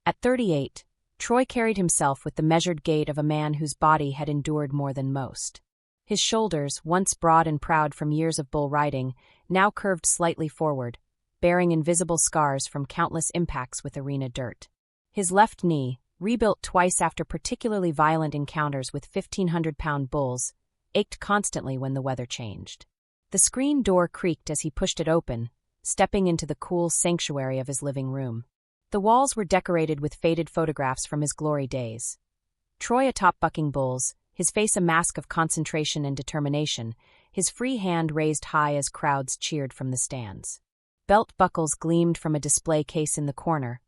At 38, Troy carried himself with the measured gait of a man whose body had endured more than most. His shoulders, once broad and proud from years of bull riding, now curved slightly forward, bearing invisible scars from countless impacts with arena dirt. His left knee, rebuilt twice after particularly violent encounters with 1,500-pound bulls, ached constantly when the weather changed. The screen door creaked as he pushed it open, stepping into the cool sanctuary of his living room. The walls were decorated with faded photographs from his glory days. Troy atop bucking bulls, his face a mask of concentration and determination, his free hand raised high as crowds cheered from the stands. Belt buckles gleamed from a display case in the corner,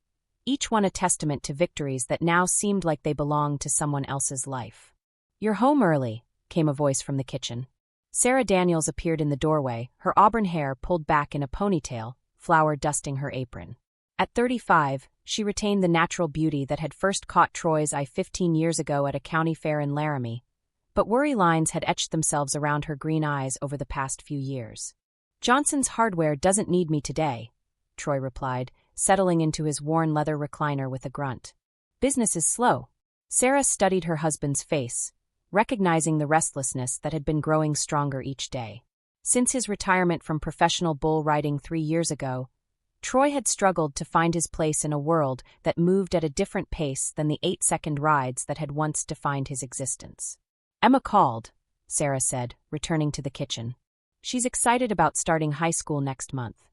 each one a testament to victories that now seemed like they belonged to someone else's life. "You're home early," came a voice from the kitchen. Sarah Daniels appeared in the doorway, her auburn hair pulled back in a ponytail, flour dusting her apron. At 35, she retained the natural beauty that had first caught Troy's eye 15 years ago at a county fair in Laramie, but worry lines had etched themselves around her green eyes over the past few years. "Johnson's Hardware doesn't need me today," Troy replied, settling into his worn leather recliner with a grunt. "Business is slow." Sarah studied her husband's face, recognizing the restlessness that had been growing stronger each day. Since his retirement from professional bull riding 3 years ago, Troy had struggled to find his place in a world that moved at a different pace than the 8-second rides that had once defined his existence. "Emma called," Sarah said, returning to the kitchen. "She's excited about starting high school next month.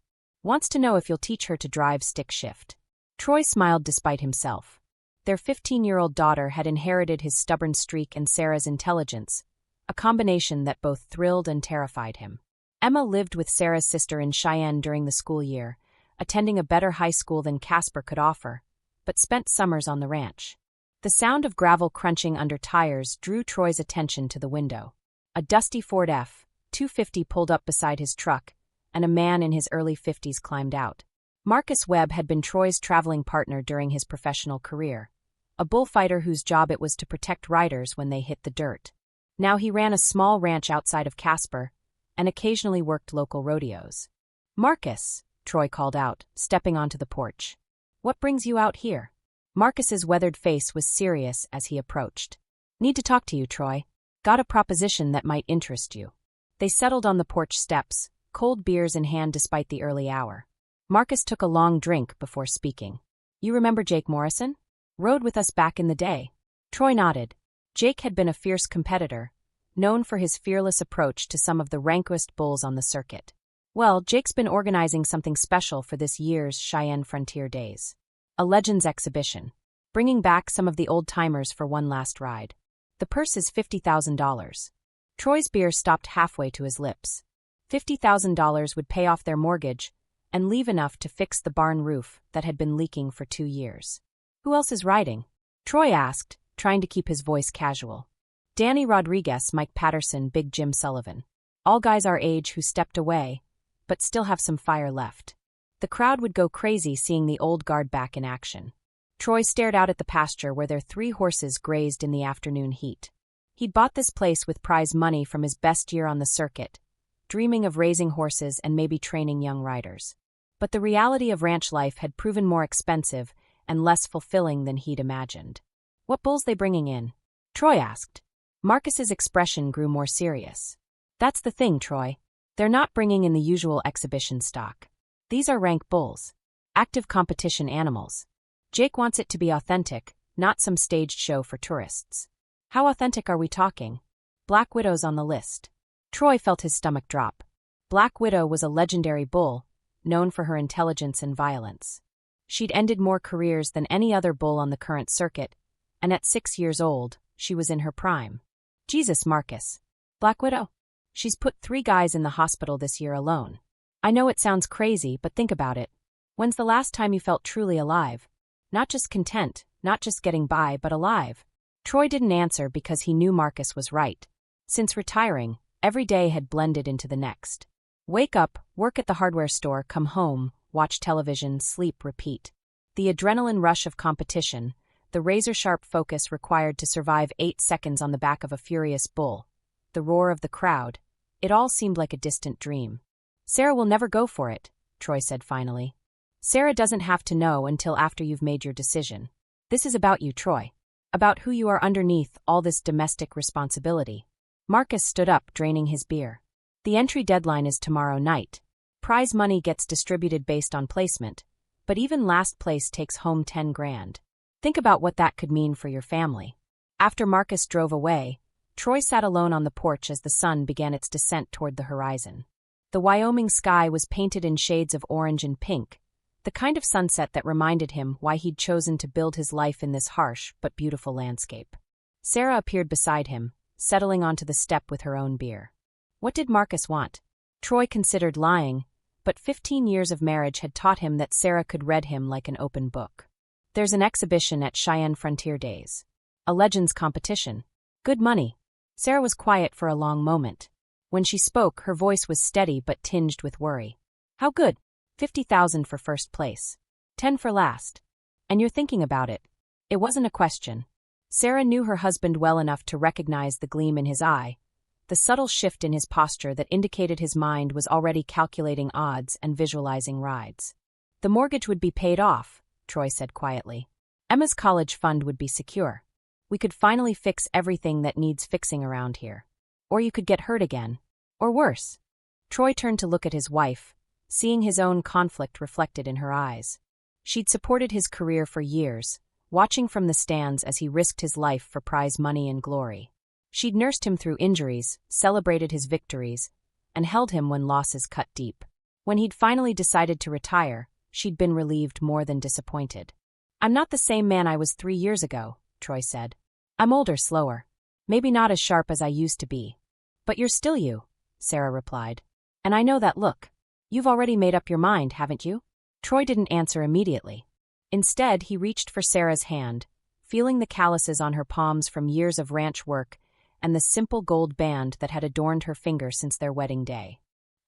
Wants to know if you'll teach her to drive stick shift." Troy smiled despite himself. Their 15-year-old daughter had inherited his stubborn streak and Sarah's intelligence, a combination that both thrilled and terrified him. Emma lived with Sarah's sister in Cheyenne during the school year, attending a better high school than Casper could offer, but spent summers on the ranch. The sound of gravel crunching under tires drew Troy's attention to the window. A dusty Ford F-250 pulled up beside his truck, and a man in his early 50s climbed out. Marcus Webb had been Troy's traveling partner during his professional career, a bullfighter whose job it was to protect riders when they hit the dirt. Now he ran a small ranch outside of Casper, and occasionally worked local rodeos. "Marcus," Troy called out, stepping onto the porch. "What brings you out here?" Marcus's weathered face was serious as he approached. "Need to talk to you, Troy. Got a proposition that might interest you." They settled on the porch steps, cold beers in hand despite the early hour. Marcus took a long drink before speaking. "You remember Jake Morrison? Rode with us back in the day." Troy nodded. Jake had been a fierce competitor, known for his fearless approach to some of the rankest bulls on the circuit. "Well, Jake's been organizing something special for this year's Cheyenne Frontier Days. A Legends exhibition, bringing back some of the old-timers for one last ride. The purse is $50,000. Troy's beer stopped halfway to his lips. $50,000 would pay off their mortgage and leave enough to fix the barn roof that had been leaking for 2 years. "Who else is riding?" Troy asked, trying to keep his voice casual. "Danny Rodriguez, Mike Patterson, Big Jim Sullivan. All guys our age who stepped away, but still have some fire left." The crowd would go crazy seeing the old guard back in action. Troy stared out at the pasture where their 3 horses grazed in the afternoon heat. He'd bought this place with prize money from his best year on the circuit, dreaming of raising horses and maybe training young riders. But the reality of ranch life had proven more expensive and less fulfilling than he'd imagined. "What bulls they bringing in?" Troy asked. Marcus's expression grew more serious. "That's the thing, Troy. They're not bringing in the usual exhibition stock. These are rank bulls. Active competition animals. Jake wants it to be authentic, not some staged show for tourists." "How authentic are we talking?" "Black Widow's on the list." Troy felt his stomach drop. Black Widow was a legendary bull, known for her intelligence and violence. She'd ended more careers than any other bull on the current circuit, and at 6 years old, she was in her prime. "Jesus, Marcus. Black Widow? She's put 3 guys in the hospital this year alone. I know it sounds crazy, but think about it. When's the last time you felt truly alive? Not just content, not just getting by, but alive." Troy didn't answer because he knew Marcus was right. Since retiring, every day had blended into the next. Wake up, work at the hardware store, come home, watch television, sleep, repeat. The adrenaline rush of competition, the razor-sharp focus required to survive 8 seconds on the back of a furious bull, the roar of the crowd, it all seemed like a distant dream. "Sarah will never go for it," Troy said finally. Sarah doesn't have to know until after you've made your decision. This is about you, Troy. About who you are underneath all this domestic responsibility. Marcus stood up, draining his beer. The entry deadline is tomorrow night. Prize money gets distributed based on placement, but even last place takes home 10 grand. Think about what that could mean for your family. After Marcus drove away, Troy sat alone on the porch as the sun began its descent toward the horizon. The Wyoming sky was painted in shades of orange and pink, the kind of sunset that reminded him why he'd chosen to build his life in this harsh but beautiful landscape. Sarah appeared beside him, settling onto the step with her own beer. What did Marcus want? Troy considered lying, but 15 years of marriage had taught him that Sarah could read him like an open book. There's an exhibition at Cheyenne Frontier Days. A legends competition. Good money. Sarah was quiet for a long moment. When she spoke, her voice was steady but tinged with worry. How good? 50,000 for first place. 10 for last. And you're thinking about it. It wasn't a question. Sarah knew her husband well enough to recognize the gleam in his eye, the subtle shift in his posture that indicated his mind was already calculating odds and visualizing rides. The mortgage would be paid off, Troy said quietly. Emma's college fund would be secure. We could finally fix everything that needs fixing around here. Or you could get hurt again. Or worse. Troy turned to look at his wife, seeing his own conflict reflected in her eyes. She'd supported his career for years, watching from the stands as he risked his life for prize money and glory. She'd nursed him through injuries, celebrated his victories, and held him when losses cut deep. When he'd finally decided to retire, she'd been relieved more than disappointed. I'm not the same man I was 3 years ago, Troy said. I'm older, slower. Maybe not as sharp as I used to be. But you're still you, Sarah replied. And I know that look. You've already made up your mind, haven't you? Troy didn't answer immediately. Instead, he reached for Sarah's hand, feeling the calluses on her palms from years of ranch work and the simple gold band that had adorned her finger since their wedding day.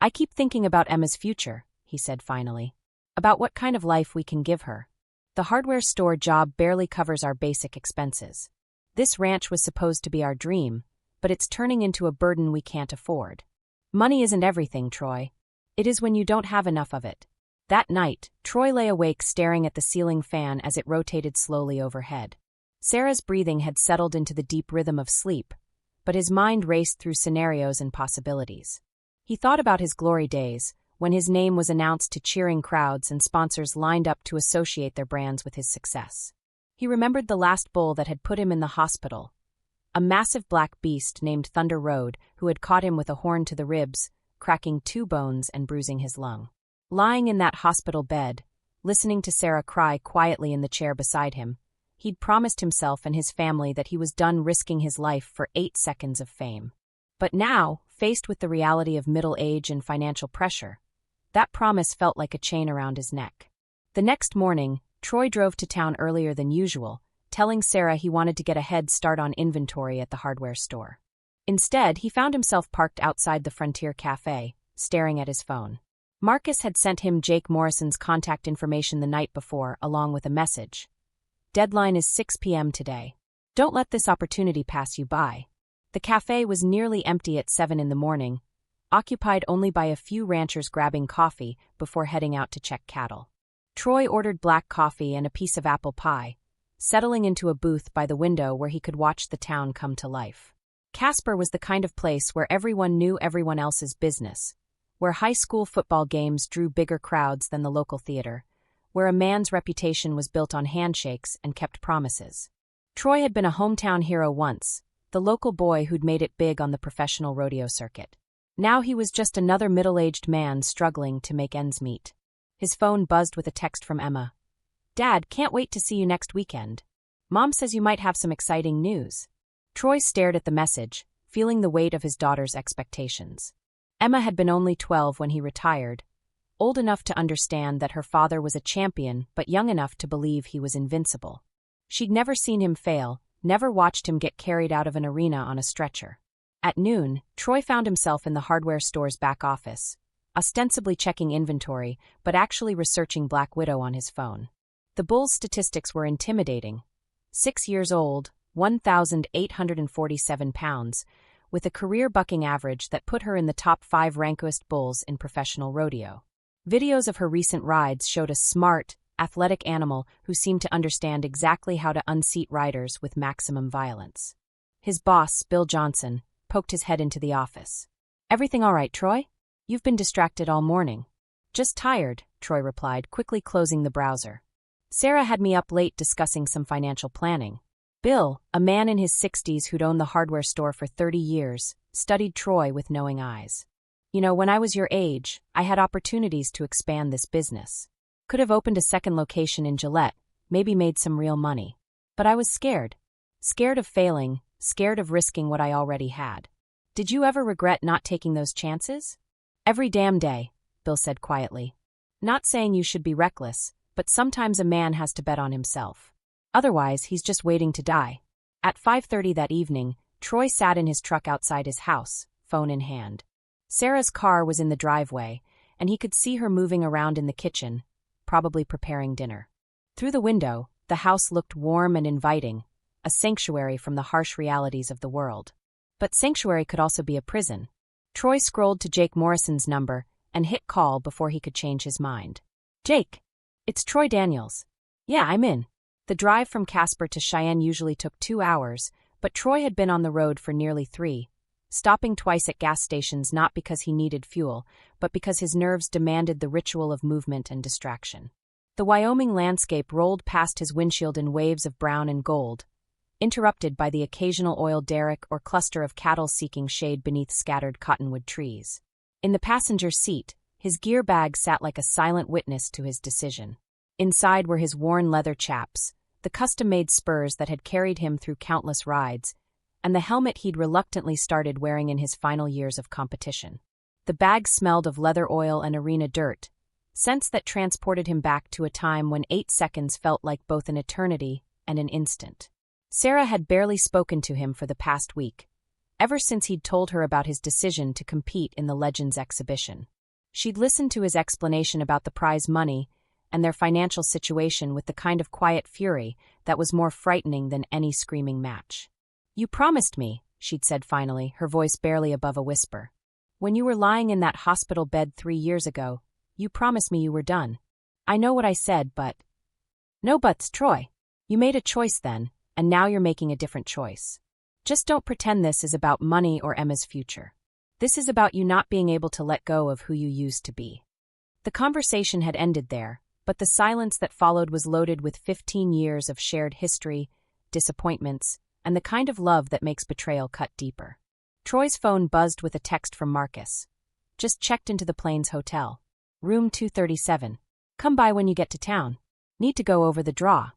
I keep thinking about Emma's future, he said finally. About what kind of life we can give her. The hardware store job barely covers our basic expenses. This ranch was supposed to be our dream, but it's turning into a burden we can't afford. Money isn't everything, Troy. It is when you don't have enough of it. That night, Troy lay awake staring at the ceiling fan as it rotated slowly overhead. Sarah's breathing had settled into the deep rhythm of sleep, but his mind raced through scenarios and possibilities. He thought about his glory days, when his name was announced to cheering crowds and sponsors lined up to associate their brands with his success. He remembered the last bull that had put him in the hospital, a massive black beast named Thunder Road who had caught him with a horn to the ribs, cracking 2 bones and bruising his lung. Lying in that hospital bed, listening to Sarah cry quietly in the chair beside him, he'd promised himself and his family that he was done risking his life for 8 seconds of fame. But now, faced with the reality of middle age and financial pressure, that promise felt like a chain around his neck. The next morning, Troy drove to town earlier than usual, telling Sarah he wanted to get a head start on inventory at the hardware store. Instead, he found himself parked outside the Frontier Cafe, staring at his phone. Marcus had sent him Jake Morrison's contact information the night before, along with a message. Deadline is 6 p.m. today. Don't let this opportunity pass you by. The cafe was nearly empty at 7 in the morning, occupied only by a few ranchers grabbing coffee before heading out to check cattle. Troy ordered black coffee and a piece of apple pie, settling into a booth by the window where he could watch the town come to life. Casper was the kind of place where everyone knew everyone else's business, where high school football games drew bigger crowds than the local theater, where a man's reputation was built on handshakes and kept promises. Troy had been a hometown hero once, the local boy who'd made it big on the professional rodeo circuit. Now he was just another middle-aged man struggling to make ends meet. His phone buzzed with a text from Emma. Dad, can't wait to see you next weekend. Mom says you might have some exciting news. Troy stared at the message, feeling the weight of his daughter's expectations. Emma had been only 12 when he retired, old enough to understand that her father was a champion but young enough to believe he was invincible. She'd never seen him fail, never watched him get carried out of an arena on a stretcher. At noon, Troy found himself in the hardware store's back office, ostensibly checking inventory but actually researching Black Widow on his phone. The bull's statistics were intimidating. 6 years old, 1,847 pounds, with a career bucking average that put her in the top 5 rankest bulls in professional rodeo. Videos of her recent rides showed a smart, athletic animal who seemed to understand exactly how to unseat riders with maximum violence. His boss, Bill Johnson, poked his head into the office. "Everything all right, Troy? You've been distracted all morning." "Just tired," Troy replied, quickly closing the browser. "Sarah had me up late discussing some financial planning." Bill, a man in his 60s who'd owned the hardware store for 30 years, studied Troy with knowing eyes. "You know, when I was your age, I had opportunities to expand this business. Could have opened a second location in Gillette, maybe made some real money. But I was scared. Scared of failing, scared of risking what I already had." "Did you ever regret not taking those chances?" "Every damn day," Bill said quietly. "Not saying you should be reckless, but sometimes a man has to bet on himself. Otherwise, he's just waiting to die." At 5:30 that evening, Troy sat in his truck outside his house, phone in hand. Sarah's car was in the driveway, and he could see her moving around in the kitchen, probably preparing dinner. Through the window, the house looked warm and inviting, a sanctuary from the harsh realities of the world. But sanctuary could also be a prison. Troy scrolled to Jake Morrison's number and hit call before he could change his mind. "Jake, it's Troy Daniels." "Yeah, I'm in." The drive from Casper to Cheyenne usually took 2 hours, but Troy had been on the road for nearly 3, stopping twice at gas stations not because he needed fuel, but because his nerves demanded the ritual of movement and distraction. The Wyoming landscape rolled past his windshield in waves of brown and gold, interrupted by the occasional oil derrick or cluster of cattle seeking shade beneath scattered cottonwood trees. In the passenger seat, his gear bag sat like a silent witness to his decision. Inside were his worn leather chaps, the custom-made spurs that had carried him through countless rides, and the helmet he'd reluctantly started wearing in his final years of competition. The bag smelled of leather oil and arena dirt, scents that transported him back to a time when 8 seconds felt like both an eternity and an instant. Sarah had barely spoken to him for the past week, ever since he'd told her about his decision to compete in the Legends exhibition. She'd listened to his explanation about the prize money and their financial situation with the kind of quiet fury that was more frightening than any screaming match. "You promised me," she'd said finally, her voice barely above a whisper. "When you were lying in that hospital bed 3 years ago, you promised me you were done." "I know what I said, but—" "No buts, Troy. You made a choice then, and now you're making a different choice. Just don't pretend this is about money or Emma's future. This is about you not being able to let go of who you used to be." The conversation had ended there, but the silence that followed was loaded with 15 years of shared history, disappointments, and the kind of love that makes betrayal cut deeper. Troy's phone buzzed with a text from Marcus. "Just checked into the Plains Hotel. Room 237. Come by when you get to town. Need to go over the draw."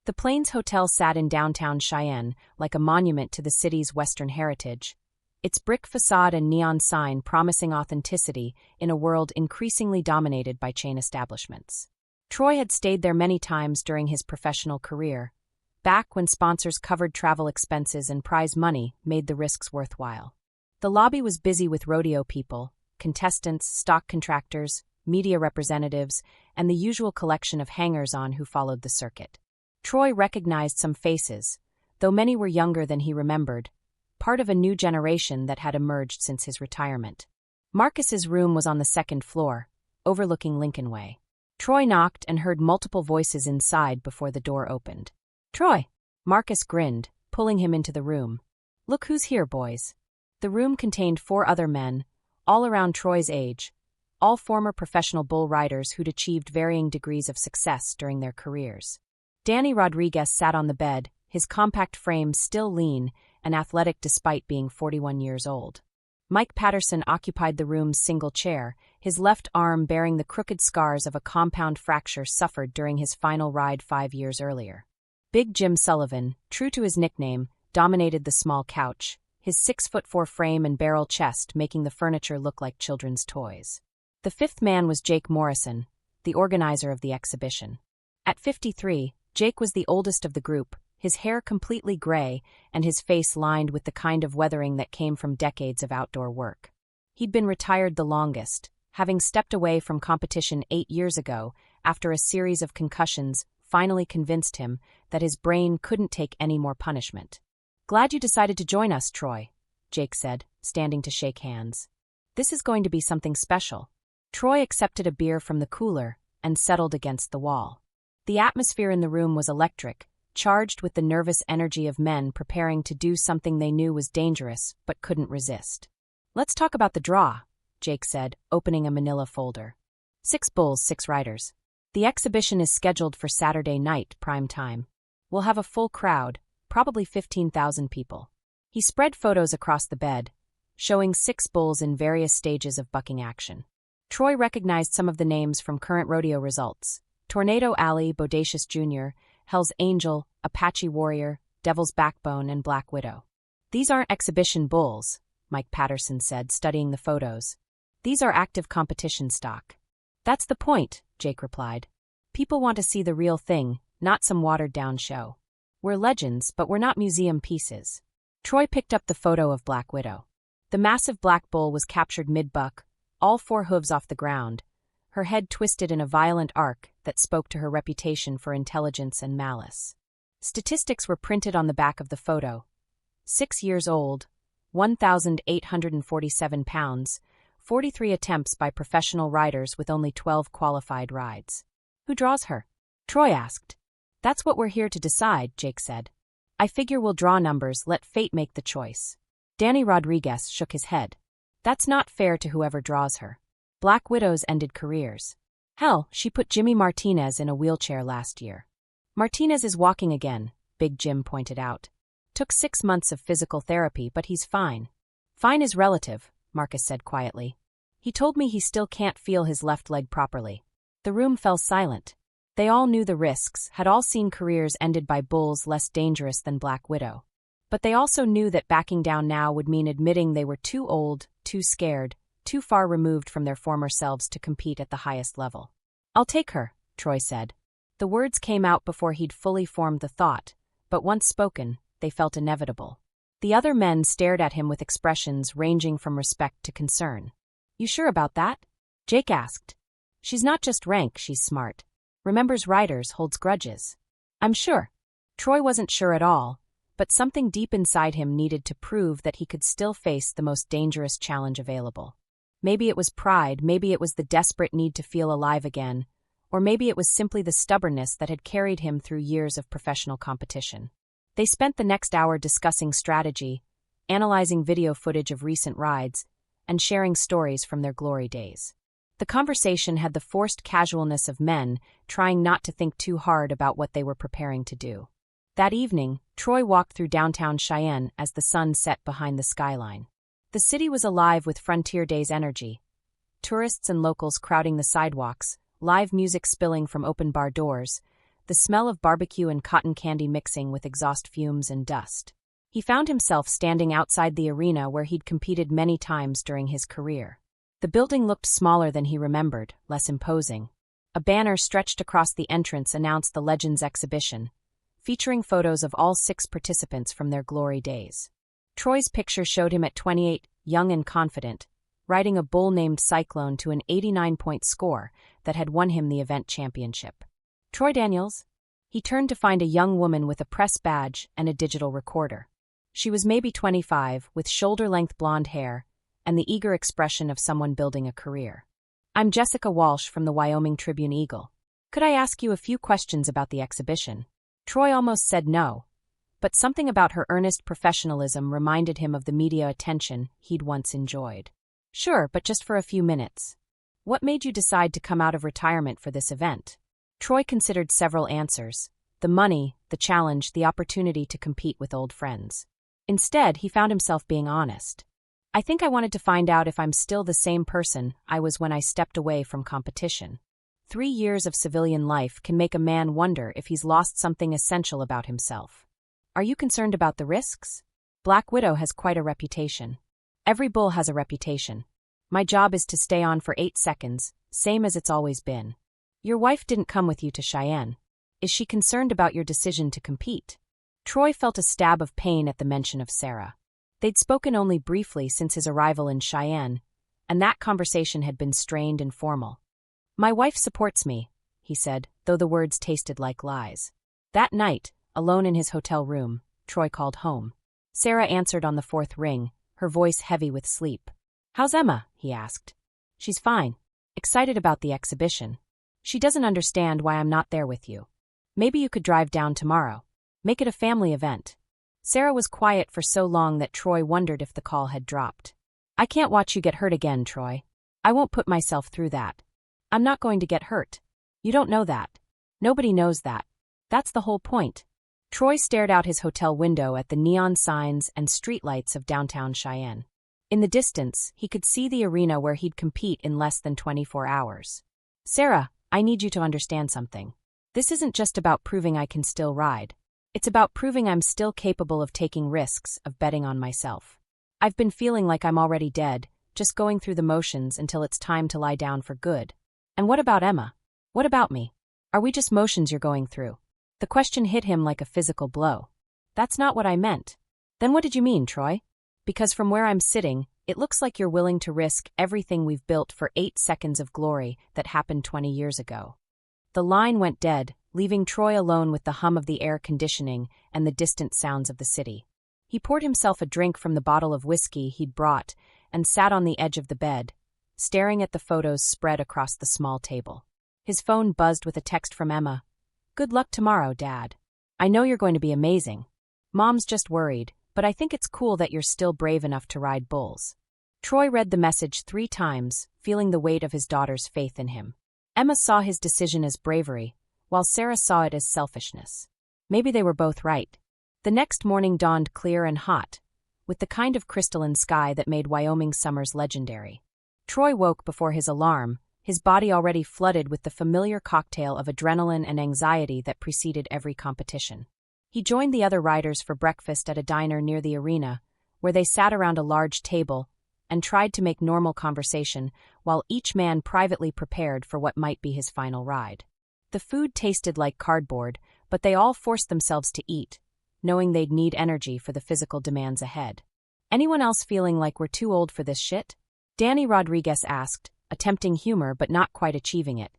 The Plains Hotel sat in downtown Cheyenne, like a monument to the city's Western heritage, its brick facade and neon sign promising authenticity in a world increasingly dominated by chain establishments. Troy had stayed there many times during his professional career, back when sponsors covered travel expenses and prize money made the risks worthwhile. The lobby was busy with rodeo people, contestants, stock contractors, media representatives, and the usual collection of hangers-on who followed the circuit. Troy recognized some faces, though many were younger than he remembered, part of a new generation that had emerged since his retirement. Marcus's room was on the 2nd floor, overlooking Lincoln Way. Troy knocked and heard multiple voices inside before the door opened. "Troy!" Marcus grinned, pulling him into the room. "Look who's here, boys." The room contained 4 other men, all around Troy's age, all former professional bull riders who'd achieved varying degrees of success during their careers. Danny Rodriguez sat on the bed, his compact frame still lean and athletic despite being 41 years old. Mike Patterson occupied the room's single chair, his left arm bearing the crooked scars of a compound fracture suffered during his final ride 5 years earlier. Big Jim Sullivan, true to his nickname, dominated the small couch, his 6'4" frame and barrel chest making the furniture look like children's toys. The 5th man was Jake Morrison, the organizer of the exhibition. At 53, Jake was the oldest of the group, his hair completely gray and his face lined with the kind of weathering that came from decades of outdoor work. He'd been retired the longest, having stepped away from competition 8 years ago after a series of concussions finally convinced him that his brain couldn't take any more punishment. "Glad you decided to join us, Troy," Jake said, standing to shake hands. "This is going to be something special." Troy accepted a beer from the cooler and settled against the wall. The atmosphere in the room was electric, charged with the nervous energy of men preparing to do something they knew was dangerous but couldn't resist. "Let's talk about the draw," Jake said, opening a manila folder. 6 bulls, 6 riders. The exhibition is scheduled for Saturday night, prime time. We'll have a full crowd, probably 15,000 people. He spread photos across the bed, showing 6 bulls in various stages of bucking action. Troy recognized some of the names from current rodeo results: Tornado Alley, Bodacious Jr., Hell's Angel, Apache Warrior, Devil's Backbone, and Black Widow. "These aren't exhibition bulls," Mike Patterson said, studying the photos. "These are active competition stock." "That's the point," Jake replied. "People want to see the real thing, not some watered-down show. We're legends, but we're not museum pieces." Troy picked up the photo of Black Widow. The massive black bull was captured mid-buck, all 4 hooves off the ground, her head twisted in a violent arc that spoke to her reputation for intelligence and malice. Statistics were printed on the back of the photo. 6 years old, 1,847 pounds, 43 attempts by professional riders with only 12 qualified rides. "Who draws her?" Troy asked. "That's what we're here to decide," Jake said. "I figure we'll draw numbers, let fate make the choice." Danny Rodriguez shook his head. "That's not fair to whoever draws her. Black Widows ended careers. Hell, she put Jimmy Martinez in a wheelchair last year." "Martinez is walking again," Big Jim pointed out. "Took 6 months of physical therapy, but he's fine." "Fine is relative," Marcus said quietly. "He told me he still can't feel his left leg properly." The room fell silent. They all knew the risks, had all seen careers ended by bulls less dangerous than Black Widow. But they also knew that backing down now would mean admitting they were too old, too scared, too far removed from their former selves to compete at the highest level. "I'll take her," Troy said. The words came out before he'd fully formed the thought, but once spoken, they felt inevitable. The other men stared at him with expressions ranging from respect to concern. "You sure about that?" Jake asked. "She's not just rank, she's smart. Remembers riders, holds grudges." "I'm sure." Troy wasn't sure at all, but something deep inside him needed to prove that he could still face the most dangerous challenge available. Maybe it was pride, maybe it was the desperate need to feel alive again, or maybe it was simply the stubbornness that had carried him through years of professional competition. They spent the next hour discussing strategy, analyzing video footage of recent rides, and sharing stories from their glory days. The conversation had the forced casualness of men trying not to think too hard about what they were preparing to do. That evening, Troy walked through downtown Cheyenne as the sun set behind the skyline. The city was alive with Frontier Days energy. Tourists and locals crowding the sidewalks, live music spilling from open bar doors, the smell of barbecue and cotton candy mixing with exhaust fumes and dust. He found himself standing outside the arena where he'd competed many times during his career. The building looked smaller than he remembered, less imposing. A banner stretched across the entrance announced the Legends exhibition, featuring photos of all 6 participants from their glory days. Troy's picture showed him at 28, young and confident, riding a bull named Cyclone to an 89-point score that had won him the event championship. "Troy Daniels?" He turned to find a young woman with a press badge and a digital recorder. She was maybe 25, with shoulder-length blonde hair, and the eager expression of someone building a career. "I'm Jessica Walsh from the Wyoming Tribune-Eagle. Could I ask you a few questions about the exhibition?" Troy almost said no, but something about her earnest professionalism reminded him of the media attention he'd once enjoyed. "Sure, but just for a few minutes. What made you decide to come out of retirement for this event?" Troy considered several answers: the money, the challenge, the opportunity to compete with old friends. Instead, he found himself being honest. "I think I wanted to find out if I'm still the same person I was when I stepped away from competition. 3 years of civilian life can make a man wonder if he's lost something essential about himself." "Are you concerned about the risks?" "Black Widow has quite a reputation." "Every bull has a reputation. My job is to stay on for 8 seconds, same as it's always been." "Your wife didn't come with you to Cheyenne. Is she concerned about your decision to compete?" Troy felt a stab of pain at the mention of Sarah. They'd spoken only briefly since his arrival in Cheyenne, and that conversation had been strained and formal. "My wife supports me," he said, though the words tasted like lies. That night, alone in his hotel room, Troy called home. Sarah answered on the 4th ring, her voice heavy with sleep. "How's Emma?" he asked. "She's fine. excited about the exhibition. She doesn't understand why I'm not there with you. Maybe you could drive down tomorrow. Make it a family event. Sarah was quiet for so long that Troy wondered if the call had dropped. I can't watch you get hurt again, Troy. I won't put myself through that. I'm not going to get hurt. You don't know that. Nobody knows that. That's the whole point. Troy stared out his hotel window at the neon signs and streetlights of downtown Cheyenne. In the distance, he could see the arena where he'd compete in less than 24 hours. Sarah, I need you to understand something. This isn't just about proving I can still ride. It's about proving I'm still capable of taking risks, of betting on myself. I've been feeling like I'm already dead, just going through the motions until it's time to lie down for good. And what about Emma? What about me? Are we just motions you're going through? The question hit him like a physical blow. That's not what I meant. Then what did you mean, Troy? Because from where I'm sitting, it looks like you're willing to risk everything we've built for 8 seconds of glory that happened 20 years ago. The line went dead, leaving Troy alone with the hum of the air conditioning and the distant sounds of the city. He poured himself a drink from the bottle of whiskey he'd brought and sat on the edge of the bed, staring at the photos spread across the small table. His phone buzzed with a text from Emma. Good luck tomorrow, Dad. I know you're going to be amazing. Mom's just worried, but I think it's cool that you're still brave enough to ride bulls. Troy read the message 3 times, feeling the weight of his daughter's faith in him. Emma saw his decision as bravery, while Sarah saw it as selfishness. Maybe they were both right. The next morning dawned clear and hot, with the kind of crystalline sky that made Wyoming summers legendary. Troy woke before his alarm, his body already flooded with the familiar cocktail of adrenaline and anxiety that preceded every competition. He joined the other riders for breakfast at a diner near the arena, where they sat around a large table and tried to make normal conversation while each man privately prepared for what might be his final ride. The food tasted like cardboard, but they all forced themselves to eat, knowing they'd need energy for the physical demands ahead. Anyone else feeling like we're too old for this shit? Danny Rodriguez asked, attempting humor but not quite achieving it.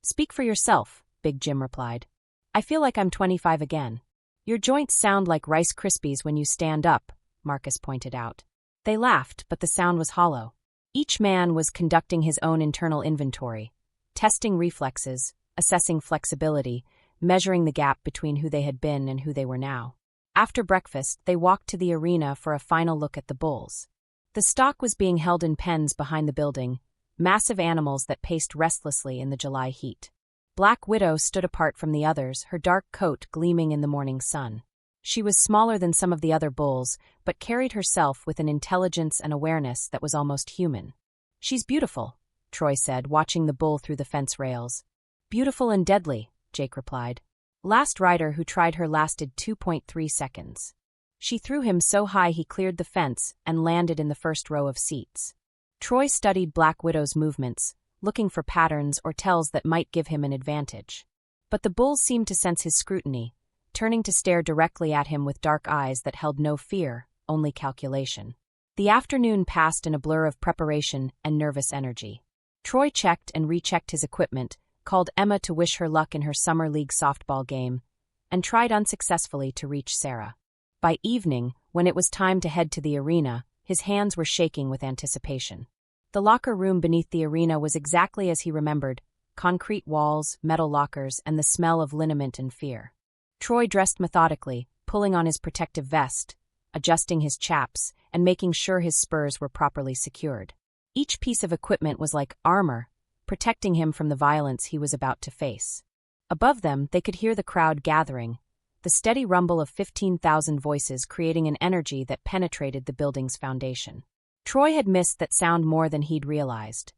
Speak for yourself, Big Jim replied. I feel like I'm 25 again. Your joints sound like Rice Krispies when you stand up, Marcus pointed out. They laughed, but the sound was hollow. Each man was conducting his own internal inventory, testing reflexes, assessing flexibility, measuring the gap between who they had been and who they were now. After breakfast, they walked to the arena for a final look at the bulls. The stock was being held in pens behind the building, massive animals that paced restlessly in the July heat. Black Widow stood apart from the others, her dark coat gleaming in the morning sun. She was smaller than some of the other bulls, but carried herself with an intelligence and awareness that was almost human. She's beautiful, Troy said, watching the bull through the fence rails. Beautiful and deadly, Jake replied. Last rider who tried her lasted 2.3 seconds. She threw him so high he cleared the fence and landed in the first row of seats. Troy studied Black Widow's movements, looking for patterns or tells that might give him an advantage. But the bulls seemed to sense his scrutiny, turning to stare directly at him with dark eyes that held no fear, only calculation. The afternoon passed in a blur of preparation and nervous energy. Troy checked and rechecked his equipment, called Emma to wish her luck in her summer league softball game, and tried unsuccessfully to reach Sarah. By evening, when it was time to head to the arena, his hands were shaking with anticipation. The locker room beneath the arena was exactly as he remembered, concrete walls, metal lockers, and the smell of liniment and fear. Troy dressed methodically, pulling on his protective vest, adjusting his chaps, and making sure his spurs were properly secured. Each piece of equipment was like armor, protecting him from the violence he was about to face. Above them, they could hear the crowd gathering, the steady rumble of 15,000 voices creating an energy that penetrated the building's foundation. Troy had missed that sound more than he'd realized.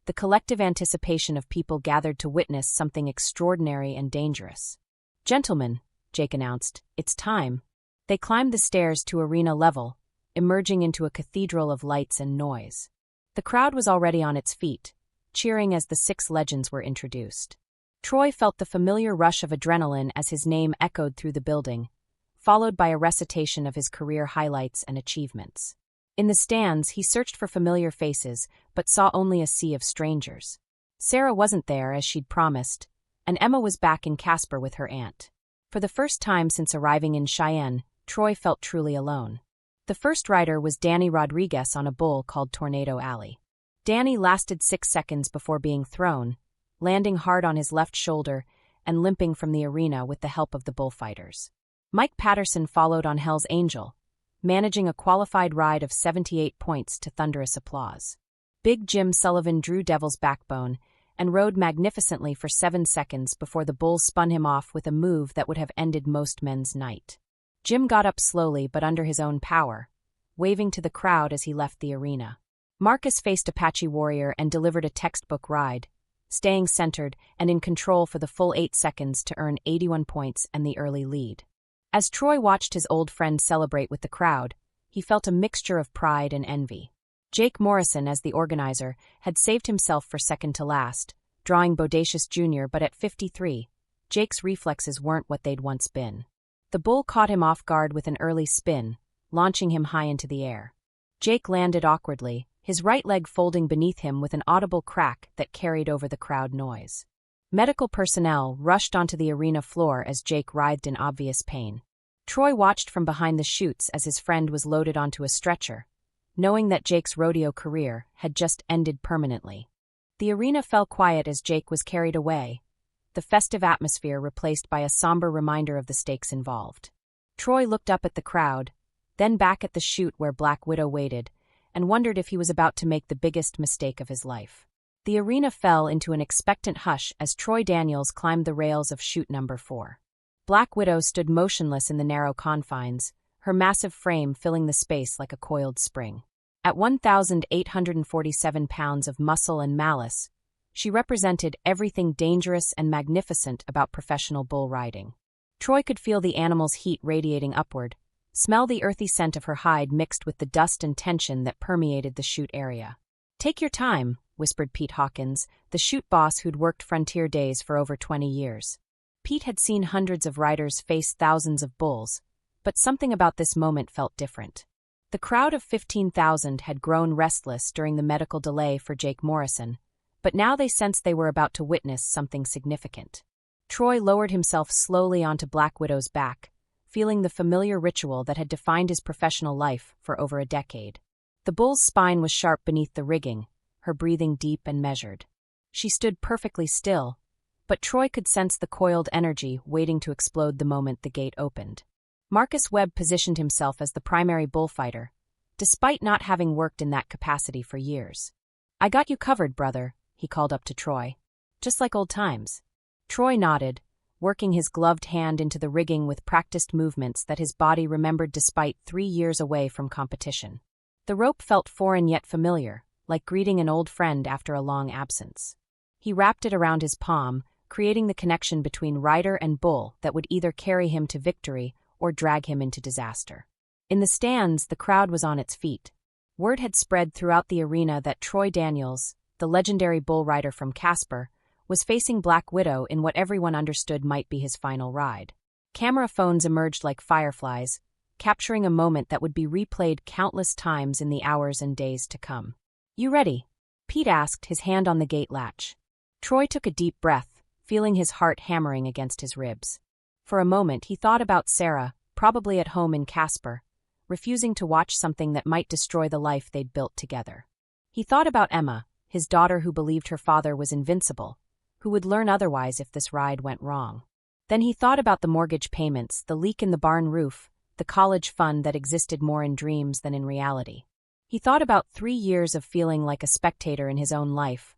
The collective anticipation of people gathered to witness something extraordinary and dangerous. Gentlemen, Jake announced, it's time. They climbed the stairs to arena level, emerging into a cathedral of lights and noise. The crowd was already on its feet, cheering as the 6 legends were introduced. Troy felt the familiar rush of adrenaline as his name echoed through the building, followed by a recitation of his career highlights and achievements. In the stands, he searched for familiar faces, but saw only a sea of strangers. Sarah wasn't there, as she'd promised, and Emma was back in Casper with her aunt. For the first time since arriving in Cheyenne, Troy felt truly alone. The first rider was Danny Rodriguez on a bull called Tornado Alley. Danny lasted 6 seconds before being thrown, landing hard on his left shoulder and limping from the arena with the help of the bullfighters. Mike Patterson followed on Hell's Angel, managing a qualified ride of 78 points to thunderous applause. Big Jim Sullivan drew Devil's Backbone and rode magnificently for 7 seconds before the bulls spun him off with a move that would have ended most men's night. Jim got up slowly but under his own power, waving to the crowd as he left the arena. Marcus faced Apache Warrior and delivered a textbook ride, staying centered and in control for the full 8 seconds to earn 81 points and the early lead. As Troy watched his old friend celebrate with the crowd, he felt a mixture of pride and envy. Jake Morrison, as the organizer, had saved himself for second to last, drawing Bodacious Jr., but at 53, Jake's reflexes weren't what they'd once been. The bull caught him off guard with an early spin, launching him high into the air. Jake landed awkwardly, his right leg folding beneath him with an audible crack that carried over the crowd noise. Medical personnel rushed onto the arena floor as Jake writhed in obvious pain. Troy watched from behind the chutes as his friend was loaded onto a stretcher, knowing that Jake's rodeo career had just ended permanently. The arena fell quiet as Jake was carried away, the festive atmosphere replaced by a somber reminder of the stakes involved. Troy looked up at the crowd, then back at the chute where Black Widow waited, and wondered if he was about to make the biggest mistake of his life. The arena fell into an expectant hush as Troy Daniels climbed the rails of chute number 4. Black Widow stood motionless in the narrow confines, her massive frame filling the space like a coiled spring. At 1,847 pounds of muscle and malice, she represented everything dangerous and magnificent about professional bull riding. Troy could feel the animal's heat radiating upward, smell the earthy scent of her hide mixed with the dust and tension that permeated the chute area. "Take your time," whispered Pete Hawkins, the chute boss who'd worked Frontier Days for over 20 years. Pete had seen hundreds of riders face thousands of bulls, but something about this moment felt different. The crowd of 15,000 had grown restless during the medical delay for Jake Morrison, but now they sensed they were about to witness something significant. Troy lowered himself slowly onto Black Widow's back, feeling the familiar ritual that had defined his professional life for over a decade. The bull's spine was sharp beneath the rigging, her breathing deep and measured. She stood perfectly still, but Troy could sense the coiled energy waiting to explode the moment the gate opened. Marcus Webb positioned himself as the primary bullfighter, despite not having worked in that capacity for years. "I got you covered, brother," he called up to Troy. "Just like old times." Troy nodded, working his gloved hand into the rigging with practiced movements that his body remembered despite 3 years away from competition. The rope felt foreign yet familiar, like greeting an old friend after a long absence. He wrapped it around his palm, creating the connection between rider and bull that would either carry him to victory or drag him into disaster. In the stands, the crowd was on its feet. Word had spread throughout the arena that Troy Daniels, the legendary bull rider from Casper, was facing Black Widow in what everyone understood might be his final ride. Camera phones emerged like fireflies, capturing a moment that would be replayed countless times in the hours and days to come. "You ready?" Pete asked, his hand on the gate latch. Troy took a deep breath, feeling his heart hammering against his ribs. For a moment he thought about Sarah, probably at home in Casper, refusing to watch something that might destroy the life they'd built together. He thought about Emma, his daughter who believed her father was invincible, who would learn otherwise if this ride went wrong. Then he thought about the mortgage payments, the leak in the barn roof, the college fund that existed more in dreams than in reality. He thought about 3 years of feeling like a spectator in his own life,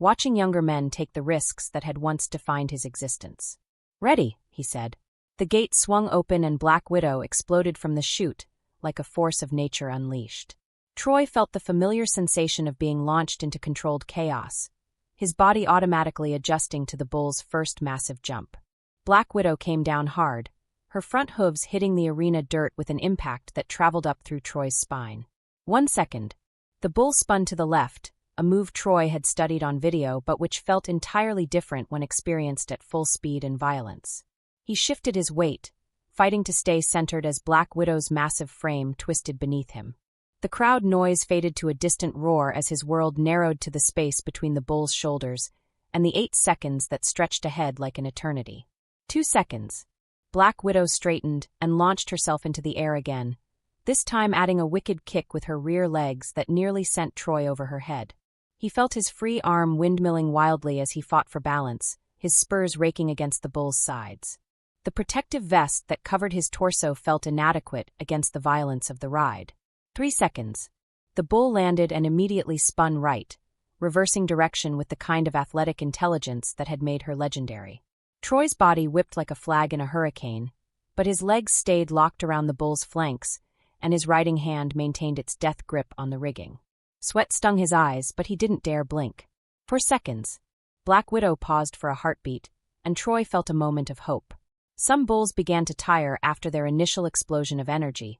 watching younger men take the risks that had once defined his existence. "Ready," he said. The gate swung open and Black Widow exploded from the chute, like a force of nature unleashed. Troy felt the familiar sensation of being launched into controlled chaos, his body automatically adjusting to the bull's first massive jump. Black Widow came down hard, her front hooves hitting the arena dirt with an impact that traveled up through Troy's spine. 1 second. The bull spun to the left, a move Troy had studied on video but which felt entirely different when experienced at full speed and violence. He shifted his weight, fighting to stay centered as Black Widow's massive frame twisted beneath him. The crowd noise faded to a distant roar as his world narrowed to the space between the bull's shoulders and the 8 seconds that stretched ahead like an eternity. 2 seconds. Black Widow straightened and launched herself into the air again, this time adding a wicked kick with her rear legs that nearly sent Troy over her head. He felt his free arm windmilling wildly as he fought for balance, his spurs raking against the bull's sides. The protective vest that covered his torso felt inadequate against the violence of the ride. 3 seconds. The bull landed and immediately spun right, reversing direction with the kind of athletic intelligence that had made her legendary. Troy's body whipped like a flag in a hurricane, but his legs stayed locked around the bull's flanks, and his riding hand maintained its death grip on the rigging. Sweat stung his eyes, but he didn't dare blink. For seconds, Black Widow paused for a heartbeat, and Troy felt a moment of hope. Some bulls began to tire after their initial explosion of energy,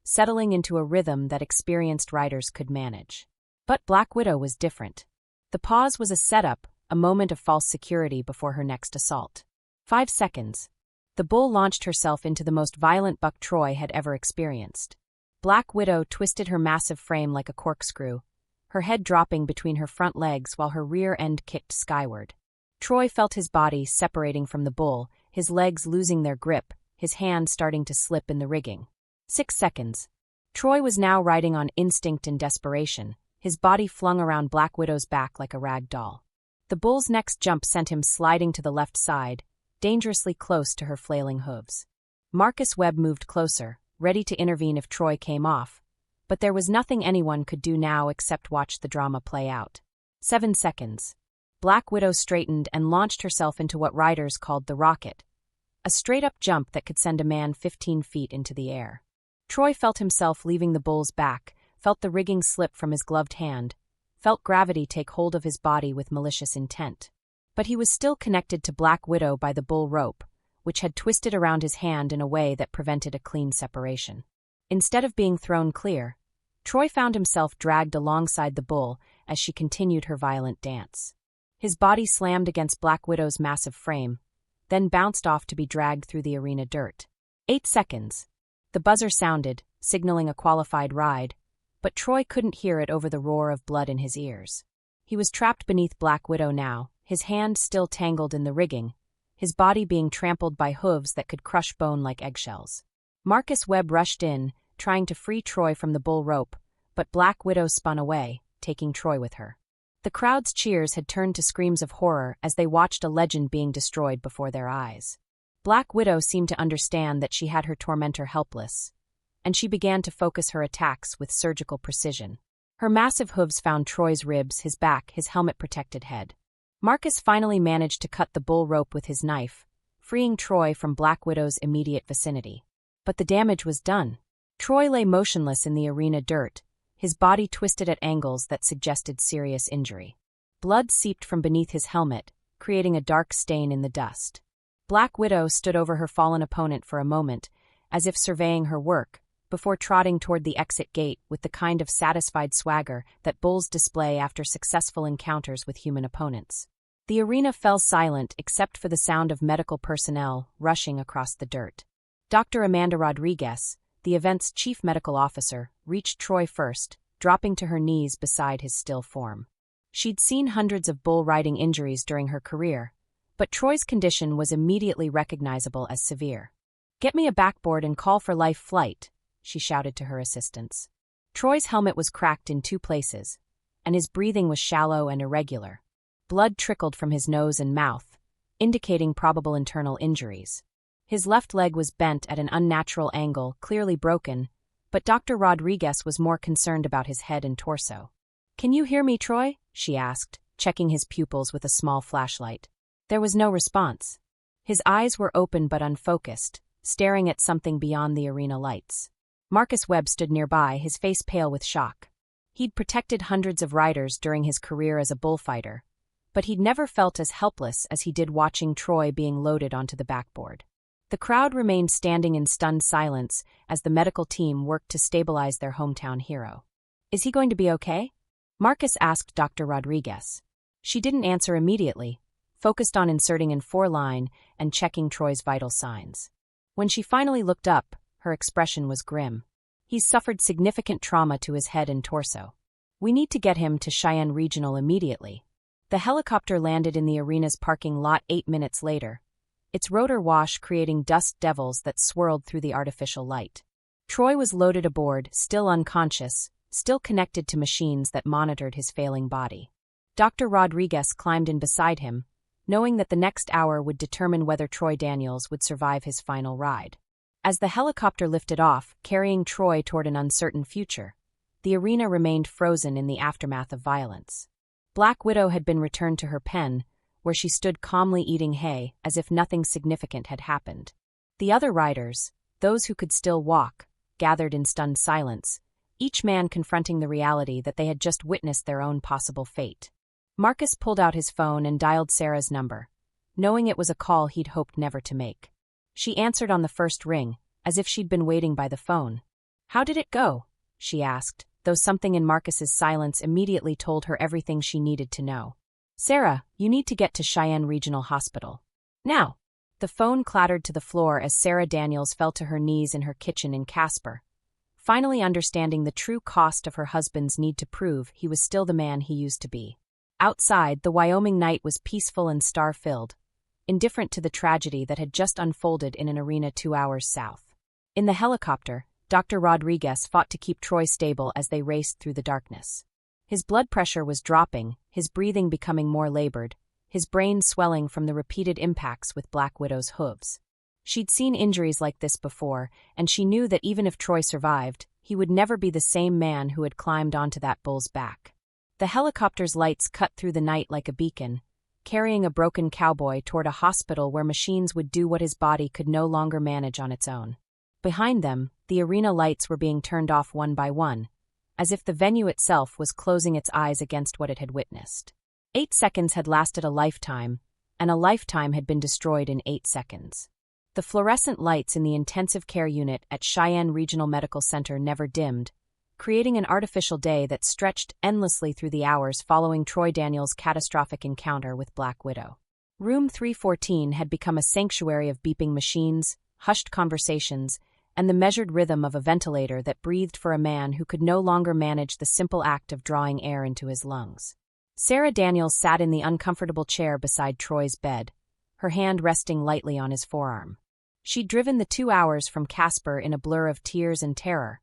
settling into a rhythm that experienced riders could manage. But Black Widow was different. The pause was a setup, a moment of false security before her next assault. 5 seconds. The bull launched herself into the most violent buck Troy had ever experienced. Black Widow twisted her massive frame like a corkscrew, her head dropping between her front legs while her rear end kicked skyward. Troy felt his body separating from the bull, his legs losing their grip, his hand starting to slip in the rigging. 6 seconds. Troy was now riding on instinct and desperation, his body flung around Black Widow's back like a rag doll. The bull's next jump sent him sliding to the left side, dangerously close to her flailing hooves. Marcus Webb moved closer, ready to intervene if Troy came off, but there was nothing anyone could do now except watch the drama play out. 7 seconds. Black Widow straightened and launched herself into what riders called the rocket, a straight-up jump that could send a man 15 feet into the air. Troy felt himself leaving the bull's back, felt the rigging slip from his gloved hand, felt gravity take hold of his body with malicious intent. But he was still connected to Black Widow by the bull rope, which had twisted around his hand in a way that prevented a clean separation. Instead of being thrown clear, Troy found himself dragged alongside the bull as she continued her violent dance. His body slammed against Black Widow's massive frame, then bounced off to be dragged through the arena dirt. 8 seconds. The buzzer sounded, signaling a qualified ride, but Troy couldn't hear it over the roar of blood in his ears. He was trapped beneath Black Widow now, his hand still tangled in the rigging, his body being trampled by hooves that could crush bone like eggshells. Marcus Webb rushed in, trying to free Troy from the bull rope, but Black Widow spun away, taking Troy with her. The crowd's cheers had turned to screams of horror as they watched a legend being destroyed before their eyes. Black Widow seemed to understand that she had her tormentor helpless, and she began to focus her attacks with surgical precision. Her massive hooves found Troy's ribs, his back, his helmet-protected head. Marcus finally managed to cut the bull rope with his knife, freeing Troy from Black Widow's immediate vicinity. But the damage was done. Troy lay motionless in the arena dirt, his body twisted at angles that suggested serious injury. Blood seeped from beneath his helmet, creating a dark stain in the dust. Black Widow stood over her fallen opponent for a moment, as if surveying her work, before trotting toward the exit gate with the kind of satisfied swagger that bulls display after successful encounters with human opponents. The arena fell silent except for the sound of medical personnel rushing across the dirt. Dr. Amanda Rodriguez, the event's chief medical officer, reached Troy first, dropping to her knees beside his still form. She'd seen hundreds of bull riding injuries during her career, but Troy's condition was immediately recognizable as severe. "Get me a backboard and call for life flight," she shouted to her assistants. Troy's helmet was cracked in 2 places, and his breathing was shallow and irregular. Blood trickled from his nose and mouth, indicating probable internal injuries. His left leg was bent at an unnatural angle, clearly broken, but Dr. Rodriguez was more concerned about his head and torso. "Can you hear me, Troy?" she asked, checking his pupils with a small flashlight. There was no response. His eyes were open but unfocused, staring at something beyond the arena lights. Marcus Webb stood nearby, his face pale with shock. He'd protected hundreds of riders during his career as a bullfighter, but he'd never felt as helpless as he did watching Troy being loaded onto the backboard. The crowd remained standing in stunned silence as the medical team worked to stabilize their hometown hero. "Is he going to be okay?" Marcus asked Dr. Rodriguez. She didn't answer immediately, focused on inserting in 4-line and checking Troy's vital signs. When she finally looked up, her expression was grim. "He's suffered significant trauma to his head and torso. We need to get him to Cheyenne Regional immediately." The helicopter landed in the arena's parking lot 8 minutes later, its rotor wash creating dust devils that swirled through the artificial light. Troy was loaded aboard, still unconscious, still connected to machines that monitored his failing body. Dr. Rodriguez climbed in beside him, knowing that the next hour would determine whether Troy Daniels would survive his final ride. As the helicopter lifted off, carrying Troy toward an uncertain future, the arena remained frozen in the aftermath of violence. Black Widow had been returned to her pen, where she stood calmly eating hay as if nothing significant had happened. The other riders, those who could still walk, gathered in stunned silence, each man confronting the reality that they had just witnessed their own possible fate. Marcus pulled out his phone and dialed Sarah's number, knowing it was a call he'd hoped never to make. She answered on the first ring, as if she'd been waiting by the phone. "How did it go?" she asked, though something in Marcus's silence immediately told her everything she needed to know. "Sarah, you need to get to Cheyenne Regional Hospital. Now!" The phone clattered to the floor as Sarah Daniels fell to her knees in her kitchen in Casper, finally understanding the true cost of her husband's need to prove he was still the man he used to be. Outside, the Wyoming night was peaceful and star-filled, indifferent to the tragedy that had just unfolded in an arena 2 hours south. In the helicopter, Dr. Rodriguez fought to keep Troy stable as they raced through the darkness. His blood pressure was dropping, his breathing becoming more labored, his brain swelling from the repeated impacts with Black Widow's hooves. She'd seen injuries like this before, and she knew that even if Troy survived, he would never be the same man who had climbed onto that bull's back. The helicopter's lights cut through the night like a beacon, carrying a broken cowboy toward a hospital where machines would do what his body could no longer manage on its own. Behind them, the arena lights were being turned off one by one, as if the venue itself was closing its eyes against what it had witnessed. 8 seconds had lasted a lifetime, and a lifetime had been destroyed in 8 seconds. The fluorescent lights in the intensive care unit at Cheyenne Regional Medical Center never dimmed, creating an artificial day that stretched endlessly through the hours following Troy Daniels' catastrophic encounter with Black Widow. Room 314 had become a sanctuary of beeping machines, hushed conversations, and the measured rhythm of a ventilator that breathed for a man who could no longer manage the simple act of drawing air into his lungs. Sarah Daniels sat in the uncomfortable chair beside Troy's bed, her hand resting lightly on his forearm. She'd driven the 2 hours from Casper in a blur of tears and terror,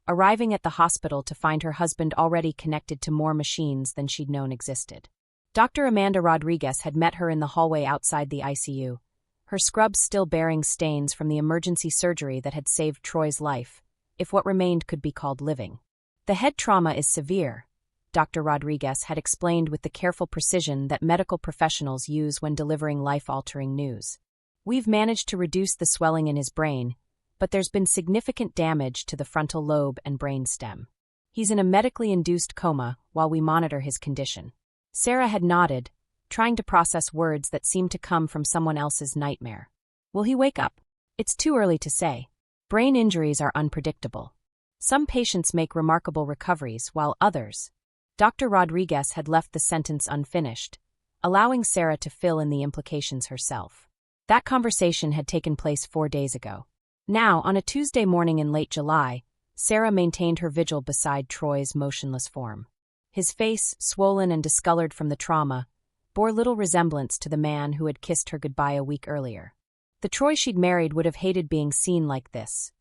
arriving at the hospital to find her husband already connected to more machines than she'd known existed. Dr. Amanda Rodriguez had met her in the hallway outside the ICU, her scrubs still bearing stains from the emergency surgery that had saved Troy's life, if what remained could be called living. "The head trauma is severe," Dr. Rodriguez had explained with the careful precision that medical professionals use when delivering life-altering news. "We've managed to reduce the swelling in his brain, but there's been significant damage to the frontal lobe and brain stem. He's in a medically induced coma while we monitor his condition." Sarah had nodded, trying to process words that seemed to come from someone else's nightmare. "Will he wake up?" "It's too early to say. Brain injuries are unpredictable. Some patients make remarkable recoveries, while others—" Dr. Rodriguez had left the sentence unfinished, allowing Sarah to fill in the implications herself. That conversation had taken place 4 days ago. Now, on a Tuesday morning in late July, Sarah maintained her vigil beside Troy's motionless form. His face, swollen and discolored from the trauma, bore little resemblance to the man who had kissed her goodbye a week earlier. The Troy she'd married would have hated being seen like this.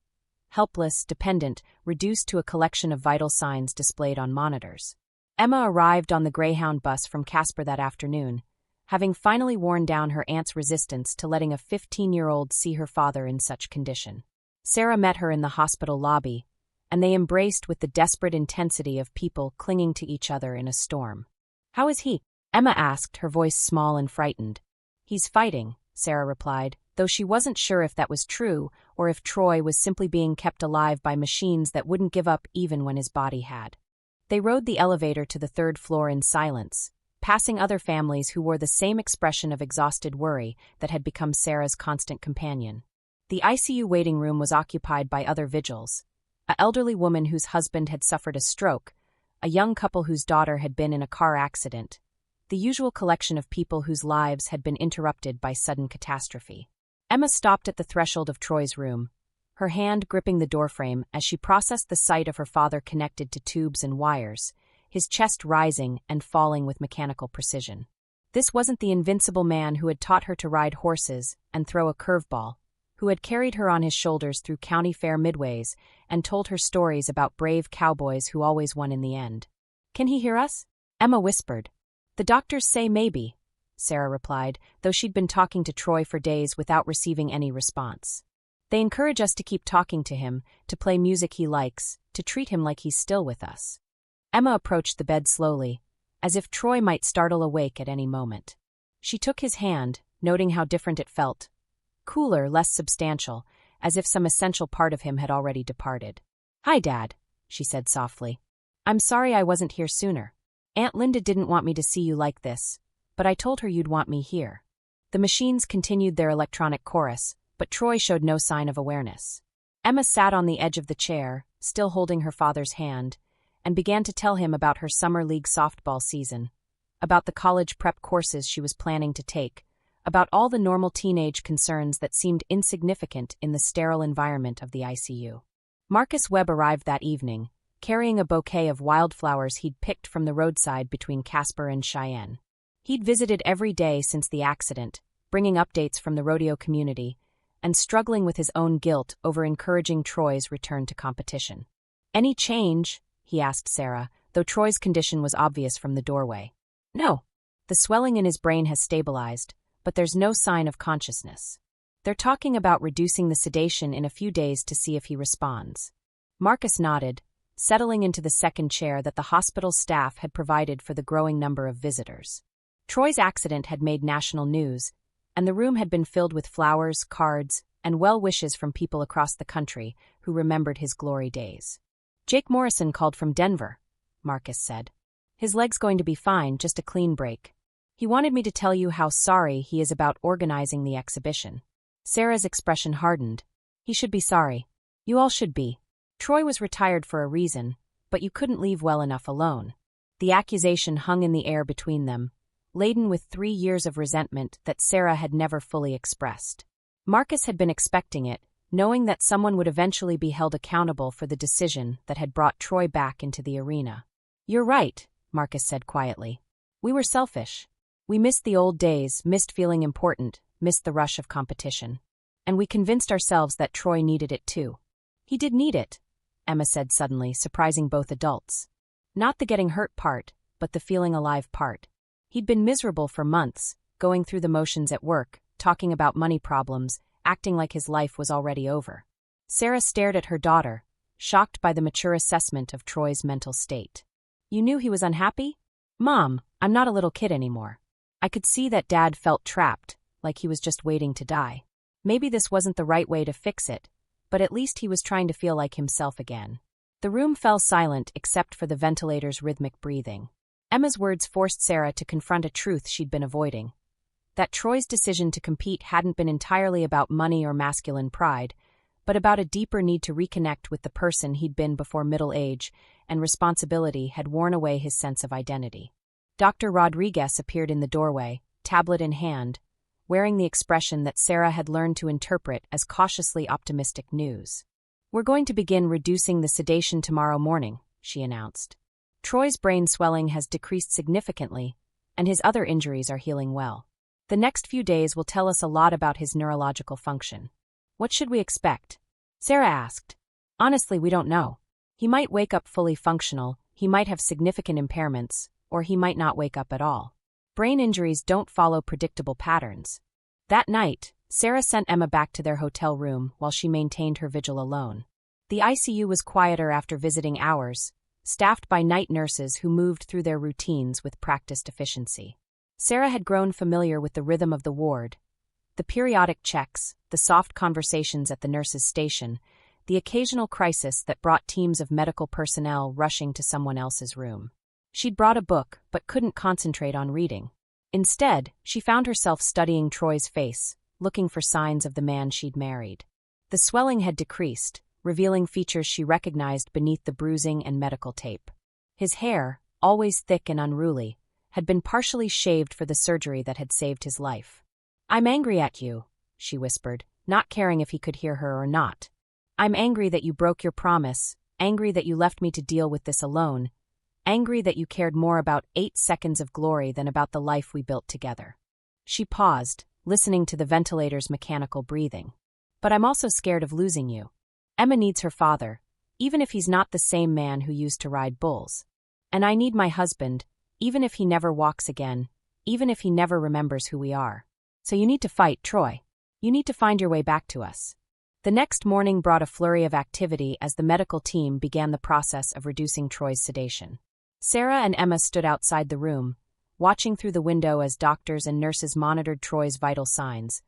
Helpless, dependent, reduced to a collection of vital signs displayed on monitors. Emma arrived on the Greyhound bus from Casper that afternoon, having finally worn down her aunt's resistance to letting a 15-year-old see her father in such condition. Sarah met her in the hospital lobby, and they embraced with the desperate intensity of people clinging to each other in a storm. "How is he?" Emma asked, her voice small and frightened. "He's fighting," Sarah replied, though she wasn't sure if that was true or if Troy was simply being kept alive by machines that wouldn't give up even when his body had. They rode the elevator to the 3rd floor in silence, passing other families who wore the same expression of exhausted worry that had become Sarah's constant companion. The ICU waiting room was occupied by other vigils: an elderly woman whose husband had suffered a stroke, a young couple whose daughter had been in a car accident, the usual collection of people whose lives had been interrupted by sudden catastrophe. Emma stopped at the threshold of Troy's room, her hand gripping the doorframe as she processed the sight of her father connected to tubes and wires, his chest rising and falling with mechanical precision. This wasn't the invincible man who had taught her to ride horses and throw a curveball, who had carried her on his shoulders through county fair midways and told her stories about brave cowboys who always won in the end. "Can he hear us?" Emma whispered. The The doctors say maybe, Sarah replied, though she'd been talking to Troy for days without receiving any response. They encourage us to keep talking to him, to play music he likes, to treat him like he's still with us. Emma approached the bed slowly, as if Troy might startle awake at any moment. She took his hand, noting how different it felt. Cooler, less substantial, as if some essential part of him had already departed. "Hi, Dad," she said softly. "I'm sorry I wasn't here sooner. Aunt Linda didn't want me to see you like this, but I told her you'd want me here." The machines continued their electronic chorus, but Troy showed no sign of awareness. Emma sat on the edge of the chair, still holding her father's hand, and began to tell him about her summer league softball season, about the college prep courses she was planning to take, about all the normal teenage concerns that seemed insignificant in the sterile environment of the ICU. Marcus Webb arrived that evening, carrying a bouquet of wildflowers he'd picked from the roadside between Casper and Cheyenne. He'd visited every day since the accident, bringing updates from the rodeo community, and struggling with his own guilt over encouraging Troy's return to competition. "Any change?" he asked Sarah, though Troy's condition was obvious from the doorway. "No. The swelling in his brain has stabilized, but there's no sign of consciousness. They're talking about reducing the sedation in a few days to see if he responds." Marcus nodded, settling into the second chair that the hospital staff had provided for the growing number of visitors. Troy's accident had made national news, and the room had been filled with flowers, cards, and well wishes from people across the country who remembered his glory days. "Jake Morrison called from Denver," Marcus said. "His leg's going to be fine, just a clean break. He wanted me to tell you how sorry he is about organizing the exhibition." Sarah's expression hardened. "He should be sorry. You all should be. Troy was retired for a reason, but you couldn't leave well enough alone." The accusation hung in the air between them, laden with 3 years of resentment that Sarah had never fully expressed. Marcus had been expecting it, knowing that someone would eventually be held accountable for the decision that had brought Troy back into the arena. "You're right," Marcus said quietly. "We were selfish. We missed the old days, missed feeling important, missed the rush of competition. And we convinced ourselves that Troy needed it too." "He did need it," Emma said suddenly, surprising both adults. Not the getting hurt part, but the feeling alive part. He'd been miserable for months, going through the motions at work, talking about money problems, acting like his life was already over. Sarah stared at her daughter, shocked by the mature assessment of Troy's mental state. "You knew he was unhappy?" "Mom, I'm not a little kid anymore. I could see that Dad felt trapped, like he was just waiting to die. Maybe this wasn't the right way to fix it, but at least he was trying to feel like himself again." The room fell silent except for the ventilator's rhythmic breathing. Emma's words forced Sarah to confront a truth she'd been avoiding. That Troy's decision to compete hadn't been entirely about money or masculine pride, but about a deeper need to reconnect with the person he'd been before middle age, and responsibility had worn away his sense of identity. Dr. Rodriguez appeared in the doorway, tablet in hand, wearing the expression that Sarah had learned to interpret as cautiously optimistic news. "We're going to begin reducing the sedation tomorrow morning," she announced. "Troy's brain swelling has decreased significantly, and his other injuries are healing well. The next few days will tell us a lot about his neurological function." "What should we expect?" Sarah asked. "Honestly, we don't know. He might wake up fully functional, he might have significant impairments, or he might not wake up at all. Brain injuries don't follow predictable patterns." That night, Sarah sent Emma back to their hotel room while she maintained her vigil alone. The ICU was quieter after visiting hours, staffed by night nurses who moved through their routines with practiced efficiency. Sarah had grown familiar with the rhythm of the ward. The periodic checks, the soft conversations at the nurse's station, the occasional crisis that brought teams of medical personnel rushing to someone else's room. She'd brought a book, but couldn't concentrate on reading. Instead, she found herself studying Troy's face, looking for signs of the man she'd married. The swelling had decreased, revealing features she recognized beneath the bruising and medical tape. His hair, always thick and unruly, had been partially shaved for the surgery that had saved his life. "I'm angry at you," she whispered, not caring if he could hear her or not. "I'm angry that you broke your promise, angry that you left me to deal with this alone, angry that you cared more about 8 seconds of glory than about the life we built together." She paused, listening to the ventilator's mechanical breathing. "But I'm also scared of losing you. Emma needs her father, even if he's not the same man who used to ride bulls. And I need my husband, even if he never walks again, even if he never remembers who we are. So you need to fight, Troy. You need to find your way back to us. The next morning brought a flurry of activity as the medical team began the process of reducing Troy's sedation. Sarah and Emma stood outside the room, watching through the window as doctors and nurses monitored Troy's vital signs,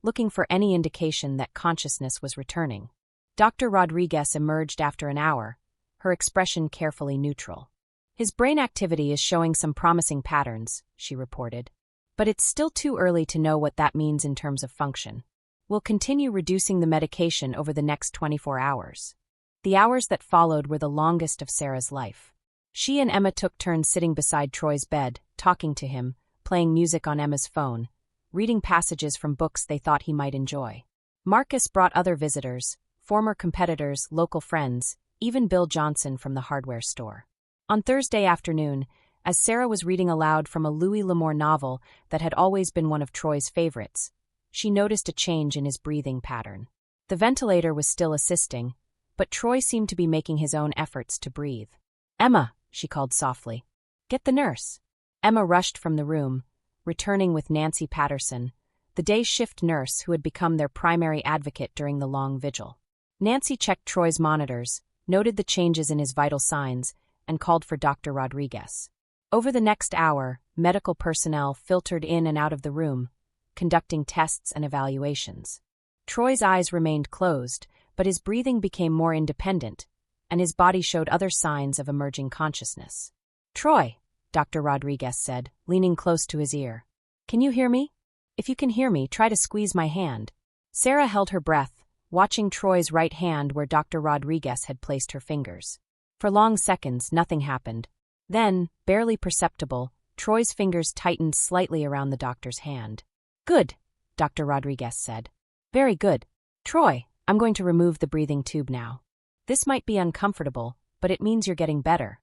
looking for any indication that consciousness was returning. Dr. Rodriguez emerged after an hour, her expression carefully neutral. His brain activity is showing some promising patterns, she reported. But it's still too early to know what that means in terms of function. We'll continue reducing the medication over the next 24 hours. The hours that followed were the longest of Sarah's life. She and Emma took turns sitting beside Troy's bed, talking to him, playing music on Emma's phone, reading passages from books they thought he might enjoy. Marcus brought other visitors, former competitors, local friends, even Bill Johnson from the hardware store. On Thursday afternoon, as Sarah was reading aloud from a Louis L'Amour novel that had always been one of Troy's favorites, she noticed a change in his breathing pattern. The ventilator was still assisting, but Troy seemed to be making his own efforts to breathe. "Emma," she called softly. "Get the nurse." Emma rushed from the room, returning with Nancy Patterson, the day shift nurse who had become their primary advocate during the long vigil. Nancy checked Troy's monitors, noted the changes in his vital signs, and called for Dr. Rodriguez. Over the next hour, medical personnel filtered in and out of the room, conducting tests and evaluations. Troy's eyes remained closed, but his breathing became more independent, and his body showed other signs of emerging consciousness. "Troy," Dr. Rodriguez said, leaning close to his ear. "Can you hear me? If you can hear me, try to squeeze my hand." Sarah held her breath, watching Troy's right hand where Dr. Rodriguez had placed her fingers. For long seconds, nothing happened. Then, barely perceptible, Troy's fingers tightened slightly around the doctor's hand. "Good," Dr. Rodriguez said. "Very good. Troy, I'm going to remove the breathing tube now. This might be uncomfortable, but it means you're getting better."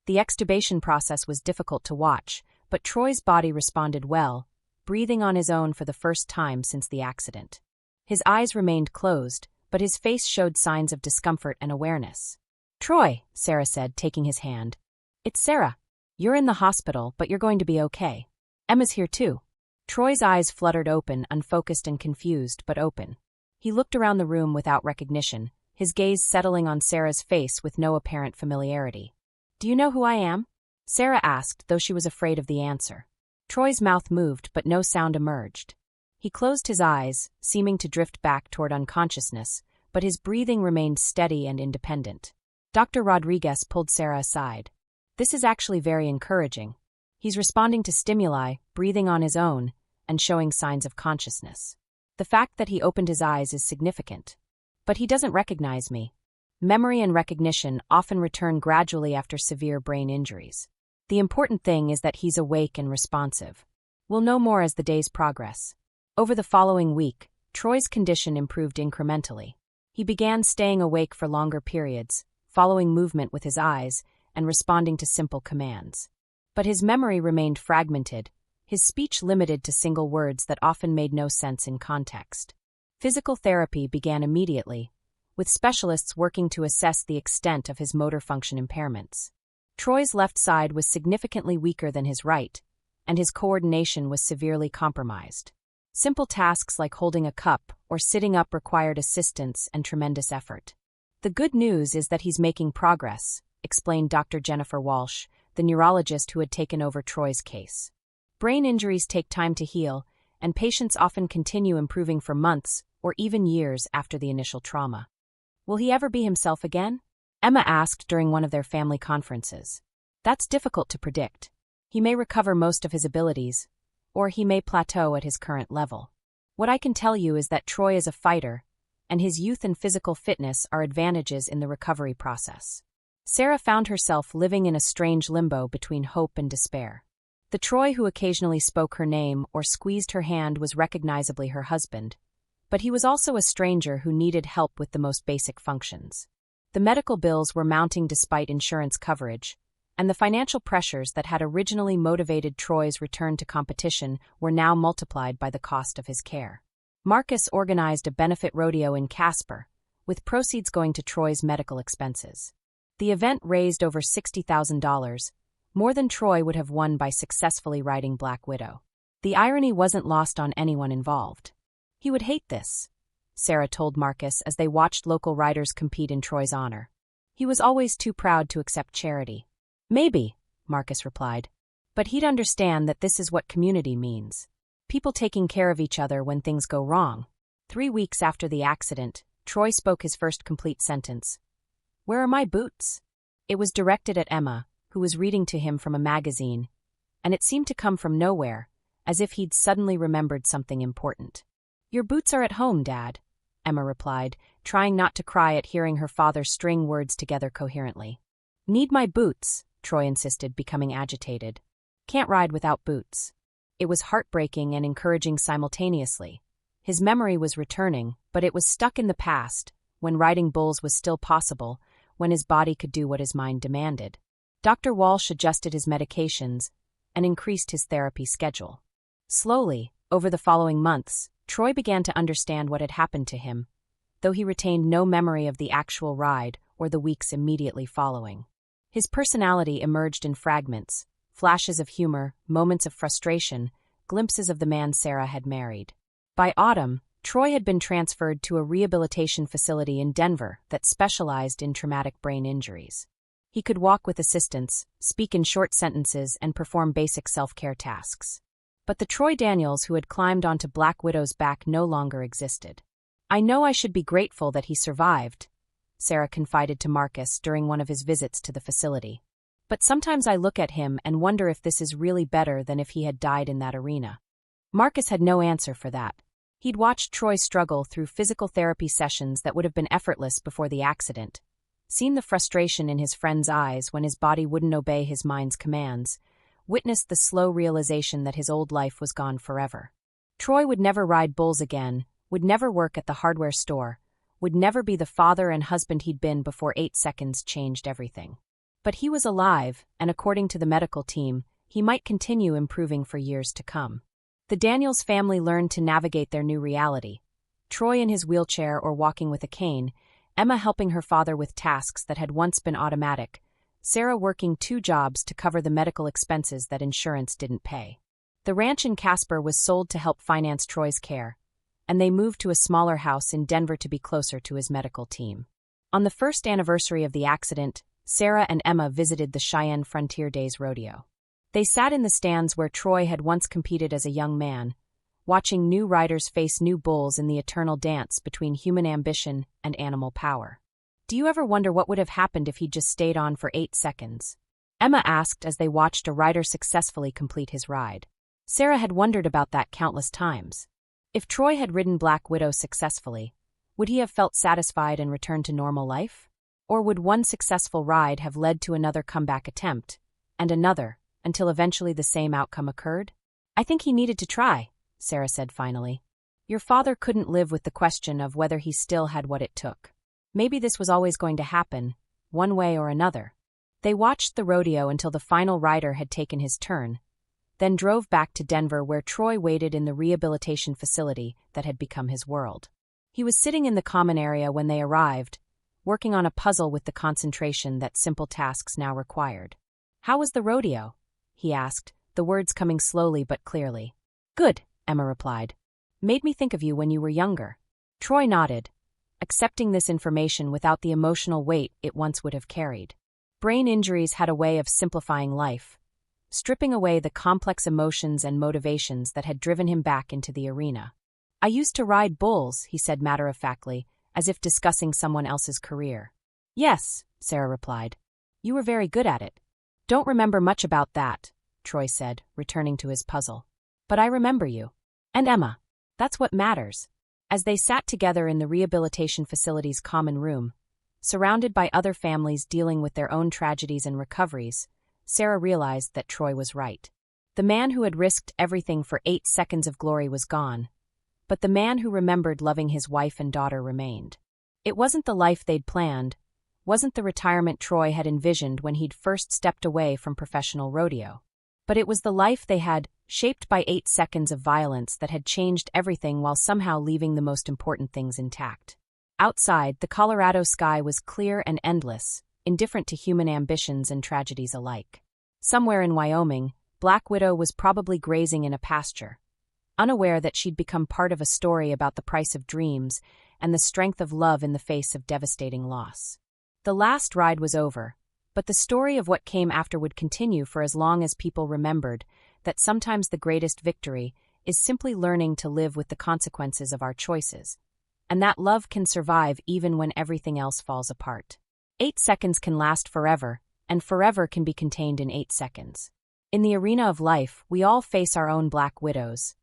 The extubation process was difficult to watch, but Troy's body responded well, breathing on his own for the first time since the accident. His eyes remained closed, but his face showed signs of discomfort and awareness. "Troy," Sarah said, taking his hand. "It's Sarah. You're in the hospital, but you're going to be okay. Emma's here too." Troy's eyes fluttered open, unfocused and confused, but open. He looked around the room without recognition, his gaze settling on Sarah's face with no apparent familiarity. "Do you know who I am?" Sarah asked, though she was afraid of the answer. Troy's mouth moved, but no sound emerged. He closed his eyes, seeming to drift back toward unconsciousness, but his breathing remained steady and independent. Dr. Rodriguez pulled Sarah aside. "This is actually very encouraging. He's responding to stimuli, breathing on his own, and showing signs of consciousness. The fact that he opened his eyes is significant. But he doesn't recognize me. Memory and recognition often return gradually after severe brain injuries. The important thing is that he's awake and responsive. We'll know more as the days progress." Over the following week, Troy's condition improved incrementally. He began staying awake for longer periods, following movement with his eyes, and responding to simple commands. But his memory remained fragmented, his speech limited to single words that often made no sense in context. Physical therapy began immediately, with specialists working to assess the extent of his motor function impairments. Troy's left side was significantly weaker than his right, and his coordination was severely compromised. Simple tasks like holding a cup or sitting up required assistance and tremendous effort. "The good news is that he's making progress," explained Dr. Jennifer Walsh, the neurologist who had taken over Troy's case. "Brain injuries take time to heal, and patients often continue improving for months or even years after the initial trauma." "Will he ever be himself again?" Emma asked during one of their family conferences. "That's difficult to predict. He may recover most of his abilities, or he may plateau at his current level. What I can tell you is that Troy is a fighter, and his youth and physical fitness are advantages in the recovery process." Sarah found herself living in a strange limbo between hope and despair. The Troy who occasionally spoke her name or squeezed her hand was recognizably her husband, but he was also a stranger who needed help with the most basic functions. The medical bills were mounting despite insurance coverage, and the financial pressures that had originally motivated Troy's return to competition were now multiplied by the cost of his care. Marcus organized a benefit rodeo in Casper, with proceeds going to Troy's medical expenses. The event raised over $60,000, more than Troy would have won by successfully riding Black Widow. The irony wasn't lost on anyone involved. He would hate this, Sarah told Marcus as they watched local riders compete in Troy's honor. He was always too proud to accept charity. Maybe, Marcus replied. But he'd understand that this is what community means. People taking care of each other when things go wrong. 3 weeks after the accident, Troy spoke his first complete sentence. "Where are my boots?" It was directed at Emma, who was reading to him from a magazine, and it seemed to come from nowhere, as if he'd suddenly remembered something important. "Your boots are at home, Dad," Emma replied, trying not to cry at hearing her father string words together coherently. "Need my boots," Troy insisted, becoming agitated. "Can't ride without boots." It was heartbreaking and encouraging simultaneously. His memory was returning, but it was stuck in the past, when riding bulls was still possible, when his body could do what his mind demanded. Dr. Walsh adjusted his medications and increased his therapy schedule. Slowly, over the following months, Troy began to understand what had happened to him, though he retained no memory of the actual ride or the weeks immediately following. His personality emerged in fragments, flashes of humor, moments of frustration, glimpses of the man Sarah had married. By autumn, Troy had been transferred to a rehabilitation facility in Denver that specialized in traumatic brain injuries. He could walk with assistance, speak in short sentences, and perform basic self-care tasks. But the Troy Daniels who had climbed onto Black Widow's back no longer existed. "I know I should be grateful that he survived," Sarah confided to Marcus during one of his visits to the facility. "But sometimes I look at him and wonder if this is really better than if he had died in that arena." Marcus had no answer for that. He'd watched Troy struggle through physical therapy sessions that would have been effortless before the accident, seen the frustration in his friend's eyes when his body wouldn't obey his mind's commands, witnessed the slow realization that his old life was gone forever. Troy would never ride bulls again, would never work at the hardware store, would never be the father and husband he'd been before 8 seconds changed everything. But he was alive, and according to the medical team, he might continue improving for years to come. The Daniels family learned to navigate their new reality. Troy in his wheelchair or walking with a cane, Emma helping her father with tasks that had once been automatic, Sarah working 2 jobs to cover the medical expenses that insurance didn't pay. The ranch in Casper was sold to help finance Troy's care, and they moved to a smaller house in Denver to be closer to his medical team. On the first anniversary of the accident, Sarah and Emma visited the Cheyenne Frontier Days Rodeo. They sat in the stands where Troy had once competed as a young man, watching new riders face new bulls in the eternal dance between human ambition and animal power. "Do you ever wonder what would have happened if he'd just stayed on for 8 seconds?" Emma asked as they watched a rider successfully complete his ride. Sarah had wondered about that countless times. If Troy had ridden Black Widow successfully, would he have felt satisfied and returned to normal life? Or would one successful ride have led to another comeback attempt, and another, until eventually the same outcome occurred? "I think he needed to try," Sarah said finally. "Your father couldn't live with the question of whether he still had what it took. Maybe this was always going to happen, one way or another." They watched the rodeo until the final rider had taken his turn, then drove back to Denver where Troy waited in the rehabilitation facility that had become his world. He was sitting in the common area when they arrived, working on a puzzle with the concentration that simple tasks now required. "How was the rodeo?" he asked, the words coming slowly but clearly. "Good," Emma replied. "Made me think of you when you were younger." Troy nodded, accepting this information without the emotional weight it once would have carried. Brain injuries had a way of simplifying life, stripping away the complex emotions and motivations that had driven him back into the arena. "I used to ride bulls," he said matter-of-factly, as if discussing someone else's career. "Yes," Sarah replied. "You were very good at it." "Don't remember much about that," Troy said, returning to his puzzle. "But I remember you. And Emma. That's what matters." As they sat together in the rehabilitation facility's common room, surrounded by other families dealing with their own tragedies and recoveries, Sarah realized that Troy was right. The man who had risked everything for 8 seconds of glory was gone, but the man who remembered loving his wife and daughter remained. It wasn't the life they'd planned, wasn't the retirement Troy had envisioned when he'd first stepped away from professional rodeo. But it was the life they had, shaped by 8 seconds of violence that had changed everything while somehow leaving the most important things intact. Outside, the Colorado sky was clear and endless, indifferent to human ambitions and tragedies alike. Somewhere in Wyoming, Black Widow was probably grazing in a pasture, unaware that she'd become part of a story about the price of dreams and the strength of love in the face of devastating loss. The last ride was over, but the story of what came after would continue for as long as people remembered that sometimes the greatest victory is simply learning to live with the consequences of our choices, and that love can survive even when everything else falls apart. 8 seconds can last forever, and forever can be contained in 8 seconds. In the arena of life, we all face our own black widows,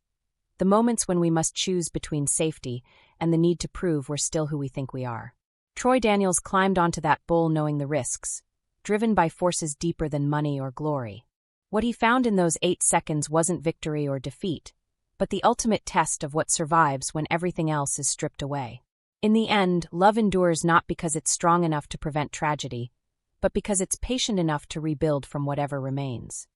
the moments when we must choose between safety and the need to prove we're still who we think we are. Troy Daniels climbed onto that bull knowing the risks, driven by forces deeper than money or glory. What he found in those 8 seconds wasn't victory or defeat, but the ultimate test of what survives when everything else is stripped away. In the end, love endures not because it's strong enough to prevent tragedy, but because it's patient enough to rebuild from whatever remains.